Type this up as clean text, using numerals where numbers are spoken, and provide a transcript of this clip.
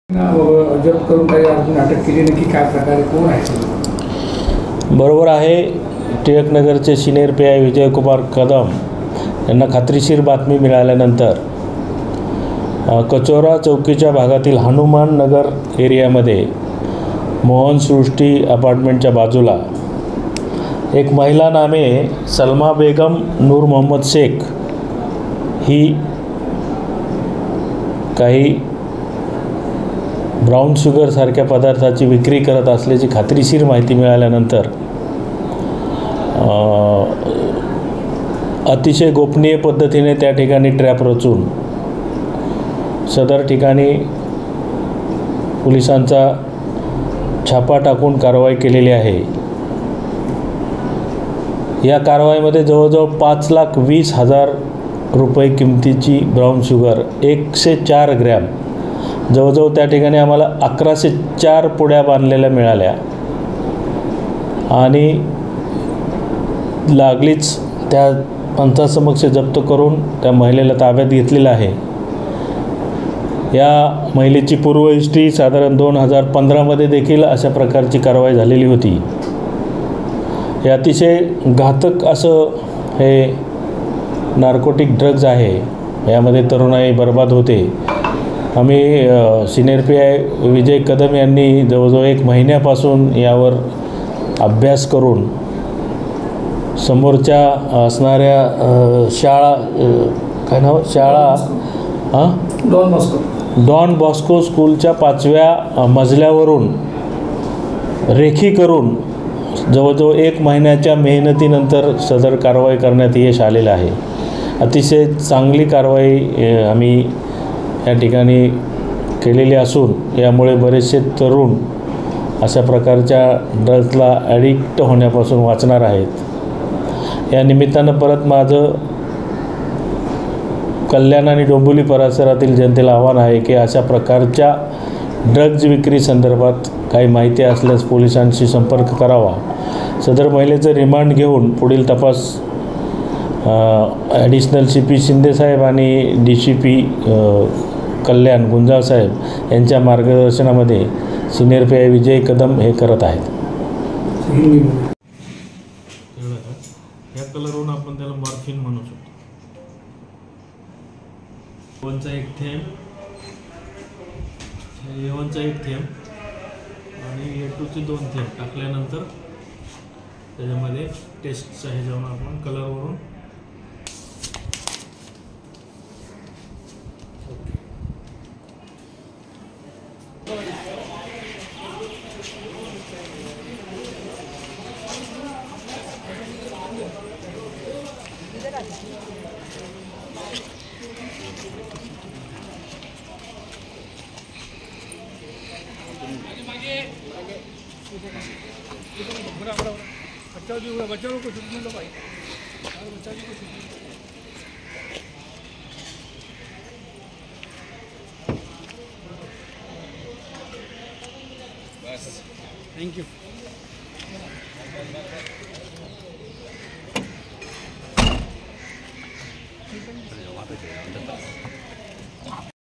जप्त करून काही अजून अटक केली नक्की काय प्रकारे कोण आहे? बरोबर आहे. टिळकनगरचे सिनियर PI विजयकुमार कदम यांना खात्रीशीर बातमी मिळाल्यानंतर कचोरा चौकीच्या भागातील हनुमान नगर एरियामध्ये मोहन सृष्टी अपार्टमेंटच्या बाजूला एक महिला नामे सलमा बेगम नूर मोहम्मद शेख ही काही ब्राऊन शुगर सारख्या पदार्थाची विक्री करत असल्याची खात्रीशीर माहिती मिळाल्यानंतर अतिशय गोपनीय पद्धतीने त्या ठिकाणी ट्रॅप रचून सदर ठिकाणी पोलिसांचा छापा टाकून कारवाई केलेली आहे। या कारवाईमध्ये जवळजवळ 5,20,000 रुपये किमतीची ब्राऊन शुगर 104 ग्रॅम जवळजवळ त्या ठिकाणी आम्हाला 1104 पुड्या बांधलेल्या मिळाल्या आणि लागलीच त्या पंथासमक्ष जप्त करून त्या महिलेला ताब्यात घेतलेलं आहे। या महिलेची पूर्व हिस्ट्री साधारण 2015 देखील अशा प्रकारची कारवाई झालेली होती। हे अतिशय घातक असं हे नार्कोटिक ड्रग्ज आहे। यामध्ये तरुणाई बर्बाद होते। आम्ही सिनियर PI विजय कदम यांनी जवळजवळ 1 महिन्यापासून यावर अभ्यास करून समोरच्या असणाऱ्या शाळा काय नाव शाळा डॉन बॉस्को स्कूलच्या 5व्या मजल्यावरून रेखी करून जवळजवळ 1 महिन्याच्या मेहनतीनंतर सदर कारवाई करण्यात यश आलेलं आहे। अतिशय चांगली कारवाई आम्ही या ठिकाणी केलेली असून यामुळे बरेचसे तरुण अशा प्रकारच्या ड्रग्जला ॲडिक्ट होण्यापासून वाचणार आहेत। या निमित्तानं परत माझं कल्याण आणि डोंबिवली परिसरातील जनतेला आव्हान आहे की अशा प्रकारच्या ड्रग्ज विक्री संदर्भात काही माहिती असल्यास पोलिसांशी संपर्क करावा। सदर महिलेचं रिमांड घेऊन पुढील तपास ॲडिशनल CP शिंदेसाहेब आणि DCP कल्याण गुंजाळ साहेब यांच्या मार्गदर्शनामध्ये सिनियर PI विजय कदम हे करत आहेत। या कलरवरून आपण त्याला मॉर्फिन म्हणू शकतो। A1चा 1 थेंब, A1चा 1 थेंब आणि A2चे 2 थेंब टाकल्यानंतर त्याच्यामध्ये टेस्टचा हे जाऊन आपण कलरवरून बच्चों को छूटने दो भाई, बच्चा जी को छूटने बस। Thank you.